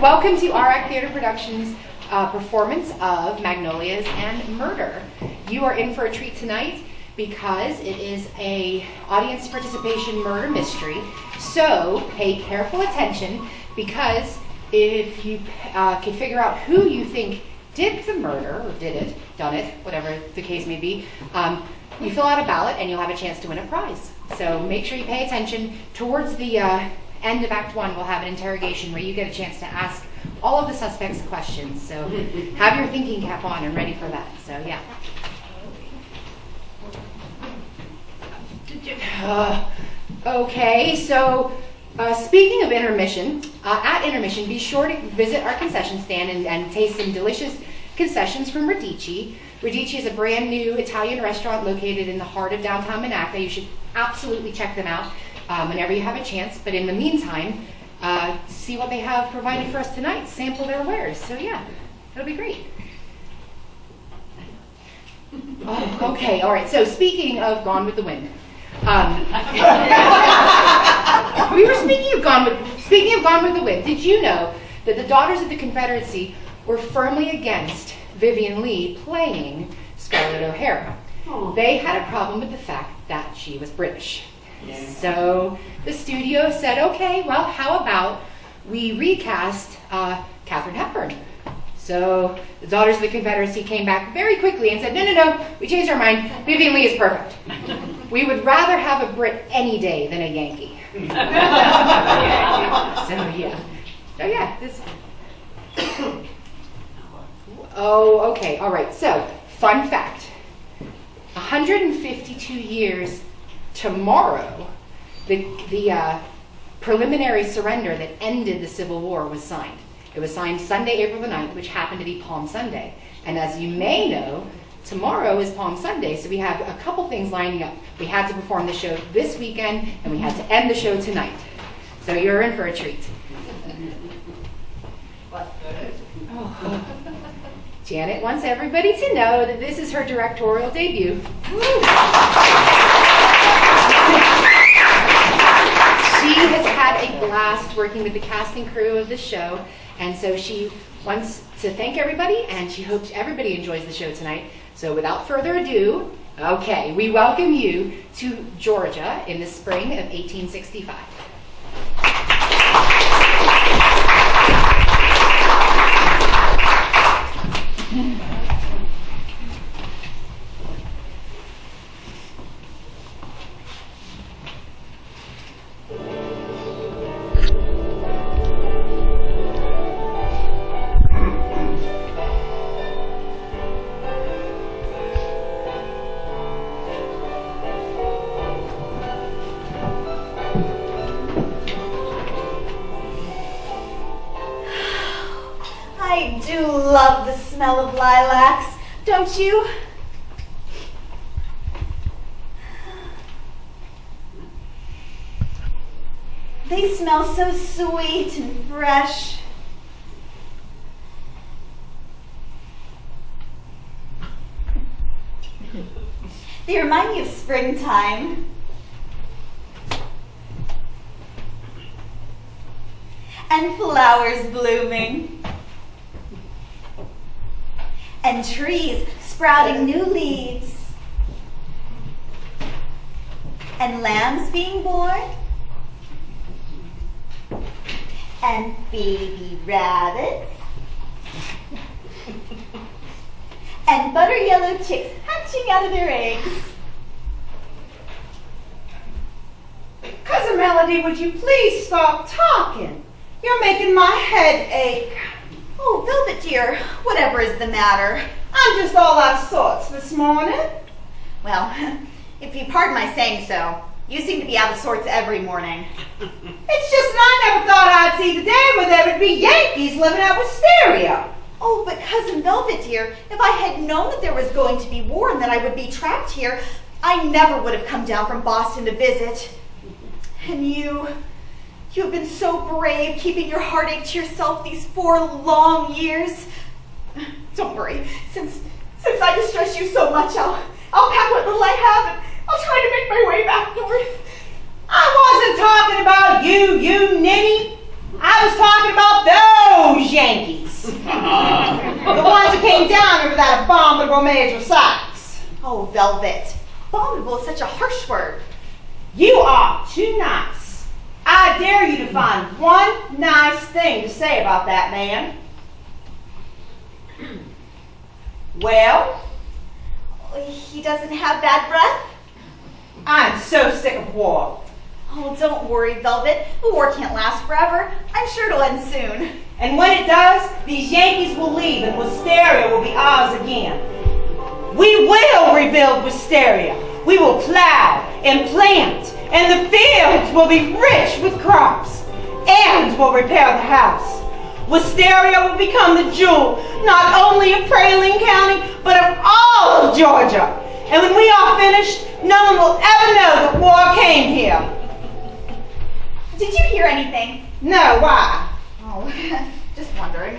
Welcome to RAC Theater Productions' performance of Magnolias and Murder. You are in for a treat tonight because it is a audience participation murder mystery. So pay careful attention, because if you can figure out who you think did the murder, or done it, whatever the case may be, you fill out a ballot and you'll have a chance to win a prize. So make sure you pay attention. Towards the end of Act 1, we'll have an interrogation where you get a chance to ask all of the suspects questions. So have your thinking cap on and ready for that. So yeah. Okay, so speaking of intermission, at intermission, be sure to visit our concession stand and taste some delicious concessions from Radici. Radici is a brand new Italian restaurant located in the heart of downtown Monaca. You should absolutely check them out whenever you have a chance. But in the meantime, see what they have provided for us tonight. Sample their wares. So yeah, it'll be great. Oh, okay, all right. So speaking of Gone with the Wind, we were speaking of Gone with the Wind. Did you know that the Daughters of the Confederacy were firmly against Vivian Leigh playing Scarlett O'Hara? Oh. They had a problem with the fact that she was British. Yeah. So the studio said, okay, well, how about we recast Katharine Hepburn? So the Daughters of the Confederacy came back very quickly and said, no, we changed our mind. Vivian Leigh is perfect. We would rather have a Brit any day than a Yankee. So yeah, this. Oh, okay, all right. So, fun fact. 152 years tomorrow, the preliminary surrender that ended the Civil War was signed. It was signed Sunday, April the 9th, which happened to be Palm Sunday. And as you may know, tomorrow is Palm Sunday, so we have a couple things lining up. We had to perform the show this weekend, and we had to end the show tonight. So you're in for a treat. Oh. Janet wants everybody to know that this is her directorial debut. She has had a blast working with the cast and crew of the show, and so she wants to thank everybody, and she hopes everybody enjoys the show tonight. So without further ado, okay, we welcome you to Georgia in the spring of 1865. love the smell of lilacs, don't you? They smell so sweet and fresh. They remind me of springtime. And flowers blooming. And trees sprouting new leaves. And lambs being born. And baby rabbits. And butter yellow chicks hatching out of their eggs. Cousin Melody, would you please stop talking? You're making my head ache. Oh, Velvet dear, whatever is the matter? I'm just all out of sorts this morning. Well, if you pardon my saying so, you seem to be out of sorts every morning. It's just that I never thought I'd see the day where there would be Yankees living at Wisteria. Oh, but Cousin Velvet dear, if I had known that there was going to be war and that I would be trapped here, I never would have come down from Boston to visit. And you have been so brave, keeping your heartache to yourself these 4 long years. Don't worry, since I distress you so much, I'll pack what little I have and I'll try to make my way back north. I wasn't talking about you ninny. I was talking about those Yankees. The ones who came down over that abominable Major Sykes. Oh, Velvet, abominable is such a harsh word. You are too nice. I dare you to find one nice thing to say about that man. Well? He doesn't have bad breath? I'm so sick of war. Oh, don't worry, Velvet. The war can't last forever. I'm sure it'll end soon. And when it does, these Yankees will leave and Wisteria will be ours again. We will rebuild Wisteria. We will plow and plant, and the fields will be rich with crops, and we'll repair the house. Wisteria will become the jewel, not only of Praline County, but of all of Georgia. And when we are finished, no one will ever know that war came here. Did you hear anything? No, why? Oh, just wondering.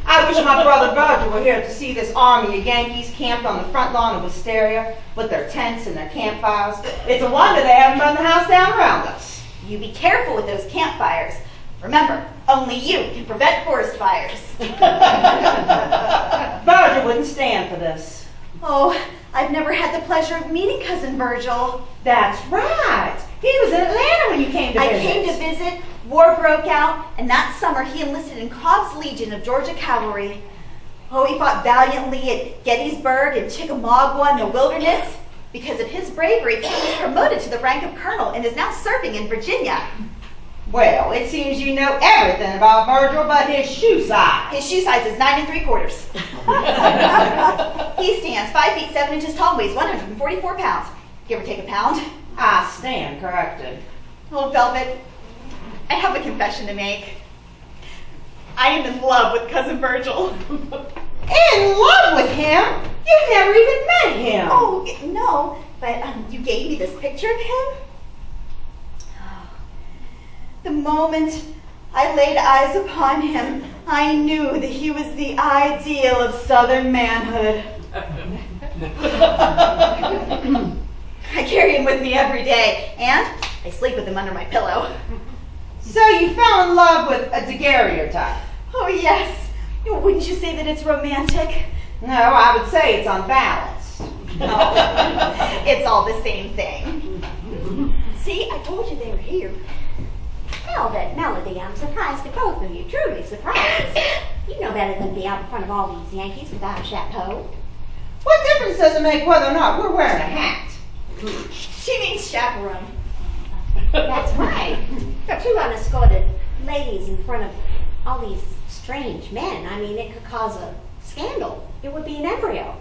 I wish my brother Virgil were here to see this army of Yankees camped on the front lawn of Wisteria with their tents and their campfires. It's a wonder they haven't burned the house down around us. You be careful with those campfires. Remember, only you can prevent forest fires. Virgil wouldn't stand for this. Oh, I've never had the pleasure of meeting Cousin Virgil. That's right. He was in Atlanta when you came to visit. I came to visit, war broke out, and that summer he enlisted in Cobb's Legion of Georgia Cavalry. Oh, he fought valiantly at Gettysburg and Chickamauga in the wilderness. Because of his bravery, he was promoted to the rank of colonel and is now serving in Virginia. Well, it seems you know everything about Virgil but his shoe size. His shoe size is 9 3/4. He stands 5 feet 7 inches tall and weighs 144 pounds. Give or take a pound. I stand corrected. Oh, Velvet, I have a confession to make. I am in love with Cousin Virgil. In love with him? You've never even met him. Oh, no, but you gave me this picture of him. The moment I laid eyes upon him, I knew that he was the ideal of Southern manhood. I carry him with me every day, and I sleep with him under my pillow. So you fell in love with a daguerreotype? Oh, yes. Wouldn't you say that it's romantic? No, I would say it's unbalanced. No, it's all the same thing. See, I told you they were here. Velvet, Melody, I'm surprised at both of you. Truly surprised. You know better than to be out in front of all these Yankees without a chapeau. What difference does it make whether or not we're wearing a hat? She means chaperone. That's right. Two unescorted ladies in front of all these strange men. I mean, it could cause a scandal. It would be an embryo.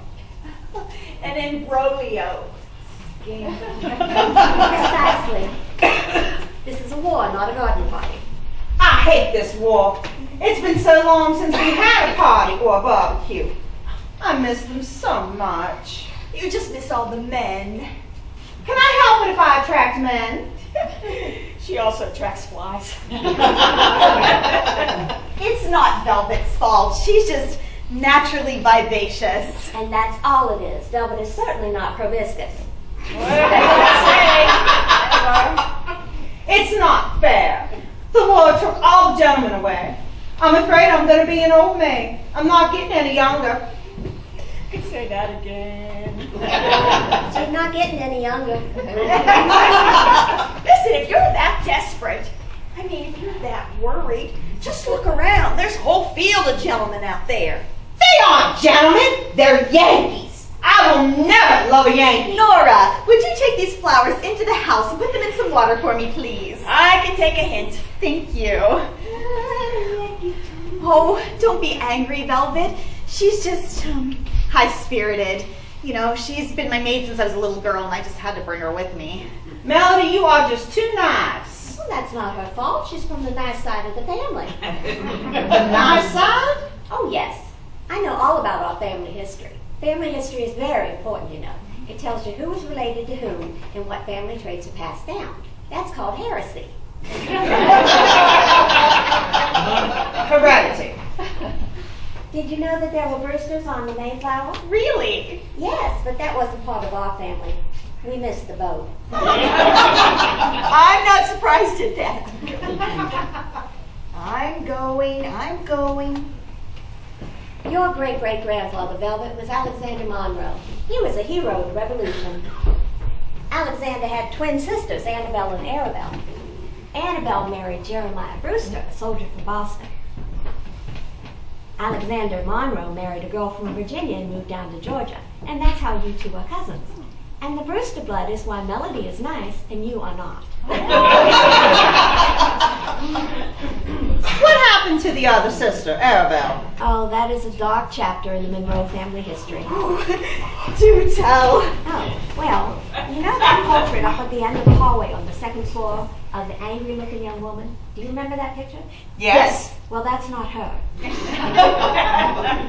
An imbroglio. Precisely. This is a war, not a garden party. I hate this war. It's been so long since we had a party or a barbecue. I miss them so much. You just miss all the men. Can I help it if I attract men? She also attracts flies. It's not Velvet's fault. She's just naturally vivacious. And that's all it is. Velvet is certainly not proboscis. It's not fair. The war took all the gentlemen away. I'm afraid I'm going to be an old maid. I'm not getting any younger. Could say that again. She's not getting any younger. Listen, if you're that desperate, I mean, if you're that worried, just look around. There's a whole field of gentlemen out there. They aren't gentlemen. They're Yankees. I will never love a Yankee. Nora, would you take these flowers into the house and put them in some water for me, please? I can take a hint. Thank you. Oh, don't be angry, Velvet. She's just high-spirited. You know, she's been my maid since I was a little girl, and I just had to bring her with me. Melody, you are just too nice. Well, that's not her fault. She's from the nice side of the family. The nice side? Oh, yes. I know all about our family history. Family history is very important, you know. It tells you who is related to whom and what family traits are passed down. That's called heresy. Heredity. Did you know that there were Brewsters on the Mayflower? Really? Yes, but that wasn't part of our family. We missed the boat. I'm not surprised at that. I'm going. Your great-great-grandfather, Velvet, was Alexander Monroe. He was a hero of the Revolution. Alexander had twin sisters, Annabelle and Arabelle. Annabelle married Jeremiah Brewster, a soldier from Boston. Alexander Monroe married a girl from Virginia and moved down to Georgia. And that's how you two are cousins. And the Brewster blood is why Melody is nice and you are not. What happened to the other sister, Arabelle? Oh, that is a dark chapter in the Monroe family history. Do tell. Oh, well, you know that portrait up at the end of the hallway on the second floor of the angry-looking young woman? Do you remember that picture? Yes. Well, that's not her.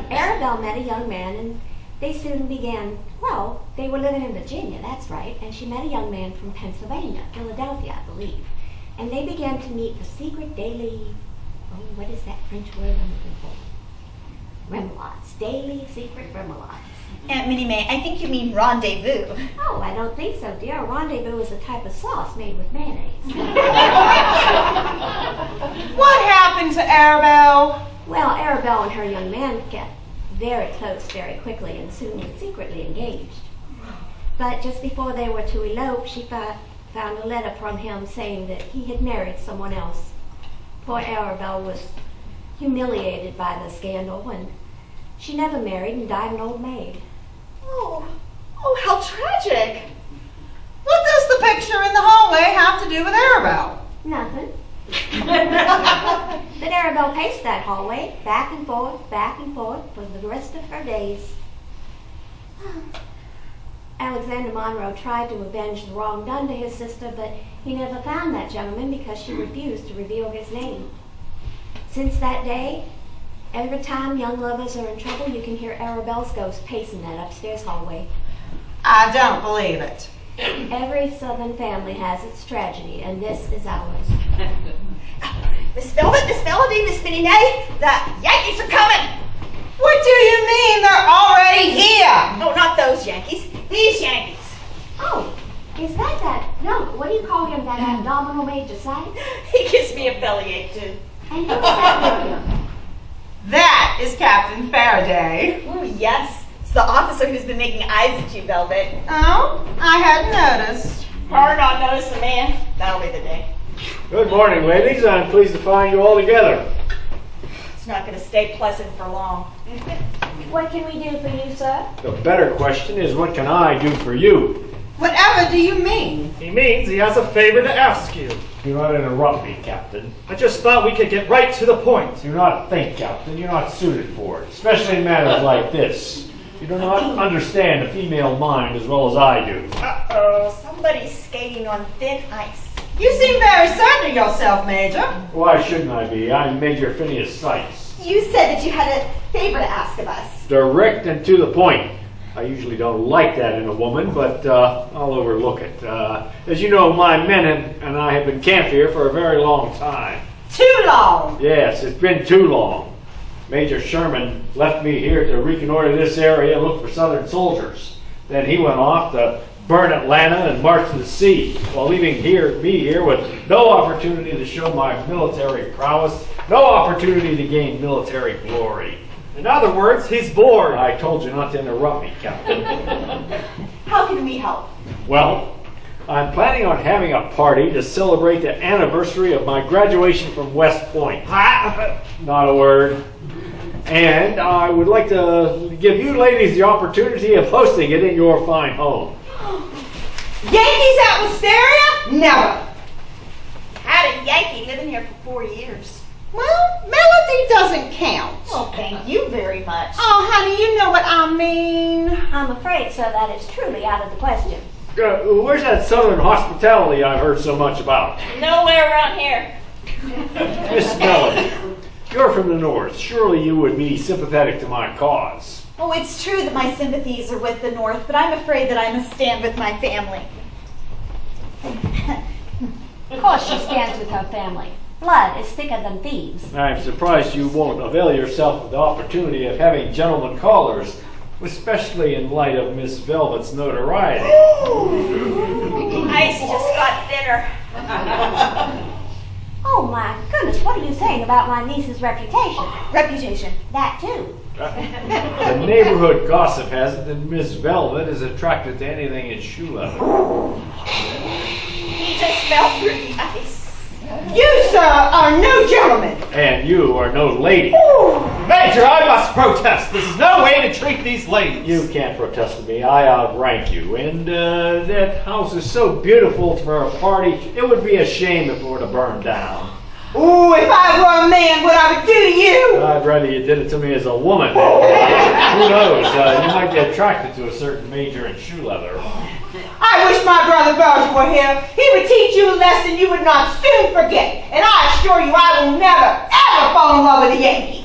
Arabelle met a young man, and they soon began, well, they were living in Virginia, that's right, and she met a young man from Pennsylvania, Philadelphia, I believe. And they began to meet for secret daily, what is that French word I'm looking for? Remoulades. Daily secret remoulades. Aunt Minnie May, I think you mean rendezvous. Oh, I don't think so, dear. A rendezvous is a type of sauce made with mayonnaise. What happened to Arabelle? Well, Arabelle and her young man got very close very quickly and soon were secretly engaged. But just before they were to elope, she found a letter from him saying that he had married someone else. Poor Arabelle was humiliated by the scandal, and she never married and died an old maid. Oh, how tragic. What does the picture in the hallway have to do with Arabelle? Nothing. But Arabelle paced that hallway, back and forth, for the rest of her days. Alexander Monroe tried to avenge the wrong done to his sister, but he never found that gentleman because she refused to reveal his name. Since that day, every time young lovers are in trouble, you can hear Arabelle's ghost pacing that upstairs hallway. I don't believe it. Every Southern family has its tragedy, and this is ours. Miss Velvet, Miss Melody, Miss Minnie May, the Yankees are coming. What do you mean they're already here? No, not those Yankees. These Yankees. Oh, is that? No, what do you call him, that abdominal Major Sight? He gives me a bellyache, too. And who's that with you? That is Captain Faraday. Oh, yes. It's the officer who's been making eyes at you, Velvet. Oh, I hadn't noticed. Hard not notice the man. That'll be the day. Good morning, ladies. I'm pleased to find you all together. It's not going to stay pleasant for long. What can we do for you, sir? The better question is, what can I do for you? Whatever do you mean? He means he has a favor to ask you. Do not interrupt me, Captain. I just thought we could get right to the point. Do not think, Captain. You're not suited for it, especially in matters like this. You do not understand the female mind as well as I do. Uh-oh, somebody's skating on thin ice. You seem very certain of yourself, Major. Why shouldn't I be? I'm Major Phineas Sykes. You said that you had a favor to ask of us. Direct and to the point. I usually don't like that in a woman, but I'll overlook it. As you know, my men and I have been camped here for a very long time. Too long. Yes, it's been too long. Major Sherman left me here to reconnoiter this area and look for Southern soldiers. Then he went off to burn Atlanta and march to the sea, while leaving me here with no opportunity to show my military prowess, no opportunity to gain military glory. In other words, he's bored. I told you not to interrupt me, Captain. How can we help? Well, I'm planning on having a party to celebrate the anniversary of my graduation from West Point. Not a word. And I would like to give you ladies the opportunity of hosting it in your fine home. Yankees at Wisteria? Never. Had a Yankee living here for 4 years. Well, Melody doesn't count. Well, thank you very much. Oh, honey, you know what I mean. I'm afraid, sir, that is truly out of the question. Where's that Southern hospitality I've heard so much about? Nowhere around here. Miss Melody, you're from the North. Surely you would be sympathetic to my cause. Oh, it's true that my sympathies are with the North, but I'm afraid that I must stand with my family. Of course she stands with her family. Blood is thicker than thieves. I'm surprised you won't avail yourself of the opportunity of having gentlemen callers, especially in light of Miss Velvet's notoriety. Ice just got thinner. Oh my goodness, what are you saying about my niece's reputation? Reputation. That too. The neighborhood gossip has it that Miss Velvet is attracted to anything in shoe leather. He just fell through the ice. You, sir, are no gentleman. And you are no lady. Major, I must protest. This is no way to treat these ladies. You can't protest with me. I outrank you. And that house is so beautiful for a party, it would be a shame if it were to burn down. Ooh, if I were a man, what I would do to you. I'd rather you did it to me as a woman. Who knows? You might be attracted to a certain major in shoe leather. I wish my brother Virgil were here. He would teach you a lesson you would not soon forget. And I assure you I will never, ever fall in love with a Yankee.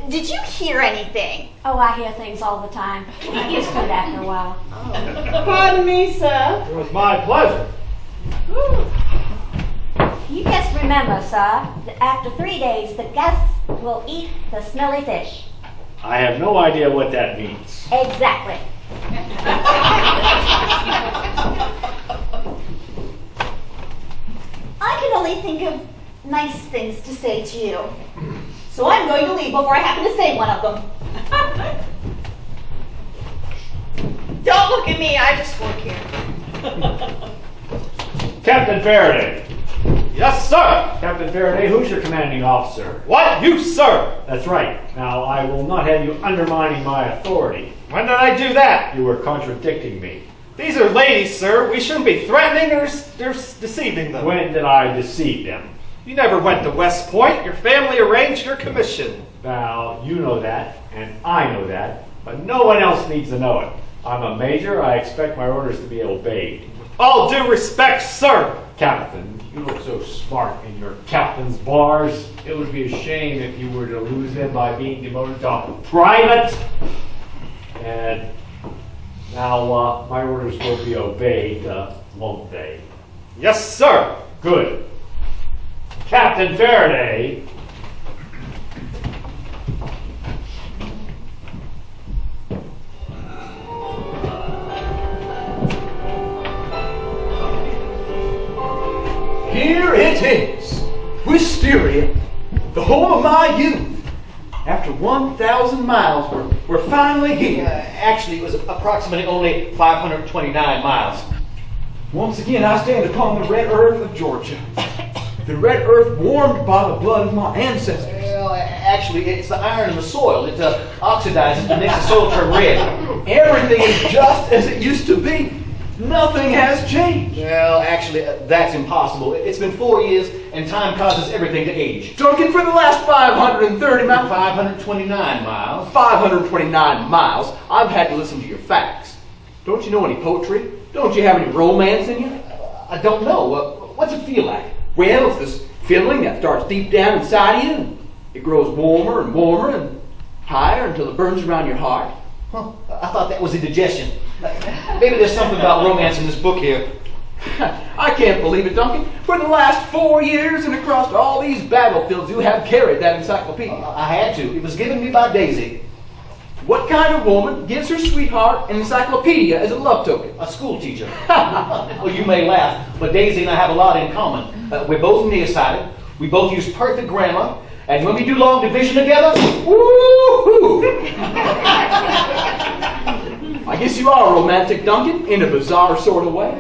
Did you hear anything? Oh, I hear things all the time. I'm used to it after a while. Pardon me, sir. It was my pleasure. You just remember, sir, that after 3 days, the guests will eat the smelly fish. I have no idea what that means. Exactly. I can only think of nice things to say to you. So I'm going to leave before I happen to say one of them. Don't look at me, I just work here. Captain Faraday. Yes, sir. Captain Faraday, who's your commanding officer? What? You, sir. That's right. Now, I will not have you undermining my authority. When did I do that? You were contradicting me. These are ladies, sir. We shouldn't be threatening or deceiving them. When did I deceive them? You never went to West Point. Your family arranged your commission. Now, you know that, and I know that, but no one else needs to know it. I'm a major. I expect my orders to be obeyed. All due respect, sir. Captain, you look so smart in your captain's bars. It would be a shame if you were to lose them by being demoted to private. And now my orders will be obeyed, won't they? Yes, sir. Good. Captain Faraday. Here it is, Wisteria, the home of my youth. After 1,000 miles, we're finally here. Actually, it was approximately only 529 miles. Once again, I stand upon the red earth of Georgia. The red earth warmed by the blood of my ancestors. Well, actually, it's the iron in the soil. It oxidizes and makes the soil turn red. Everything is just as it used to be. Nothing has changed. Well, actually, that's impossible. It's been 4 years, and time causes everything to age. Duncan, for the last 530 miles, 529 miles. 529 miles, I've had to listen to your facts. Don't you know any poetry? Don't you have any romance in you? I don't know. What's it feel like? Well, it's this feeling that starts deep down inside you, and it grows warmer and warmer and higher until it burns around your heart. Huh, I thought that was indigestion. Maybe there's something about romance in this book here. I can't believe it, Duncan. For the last 4 years and across all these battlefields, you have carried that encyclopedia. I had to. It was given me by Daisy. What kind of woman gives her sweetheart an encyclopedia as a love token? A school teacher. Well, you may laugh, but Daisy and I have a lot in common. We're both nearsighted. We both use perfect grammar. And when we do long division together, woo-hoo! I guess you are romantic, Duncan, in a bizarre sort of way.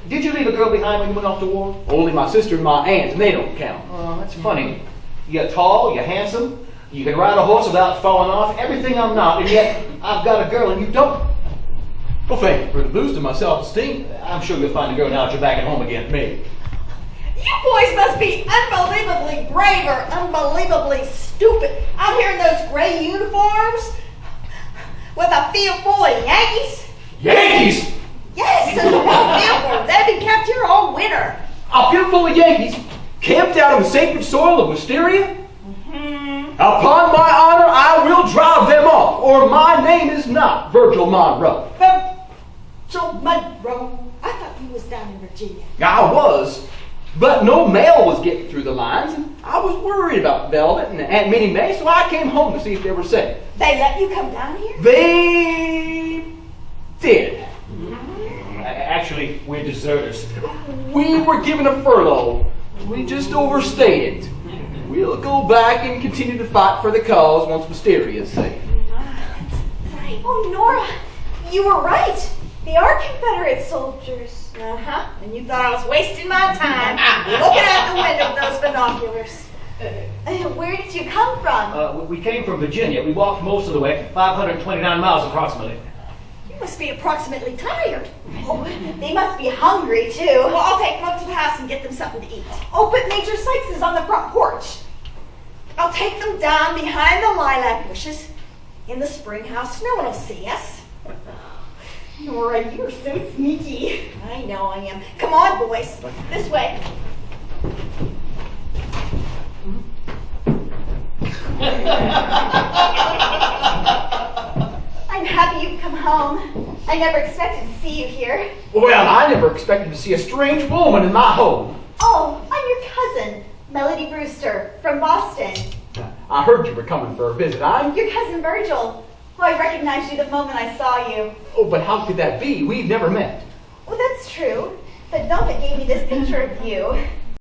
Did you leave a girl behind when you went off to war? Only my sister and my aunt, and they don't count. Oh, that's funny. You're tall, you're handsome, you can ride a horse without falling off, everything I'm not, and yet I've got a girl and you don't. Well, thank you for the boost of my self-esteem. I'm sure you'll find a girl now that you're back at home again. Maybe. You boys must be unbelievably brave or unbelievably stupid out here in those gray uniforms with a field full of Yankees. Yankees! Yes, there's a whole field full. They've been kept here all winter. A field full of Yankees camped out on the sacred soil of Wisteria? Upon my honor, I will drive them off, or my name is not Virgil Monroe. Virgil Monroe. I thought you was down in Virginia. I was, but no mail was getting through the lines, and I was worried about Velvet and Aunt Minnie Mae, so I came home to see if they were safe. They let you come down here? They did. Actually, we're deserters. We were given a furlough. We just overstayed it. We'll go back and continue to fight for the cause once Wisteria is safe. Oh, Nora, you were right. They are Confederate soldiers. Uh-huh. And you thought I was wasting my time looking out the window of those binoculars. Where did you come from? We came from Virginia. We walked most of the way, 529 miles approximately. You must be approximately tired. Oh, they must be hungry, too. Well, I'll take them up to the house and get them something to eat. Oh, but Major Sykes is on the front porch. I'll take them down behind the lilac bushes in the spring house. No one will see us. Nora, you're so sneaky. I know I am. Come on, boys. This way. I'm happy you've come home. I never expected to see you here. Well, I never expected to see a strange woman in my home. Oh, I'm your cousin, Melody Brewster, from Boston. I heard you were coming for a visit. I'm Your cousin Virgil. Oh, I recognized you the moment I saw you. Oh, but how could that be? We've never met. Well, that's true. But Velvet gave me this picture of you.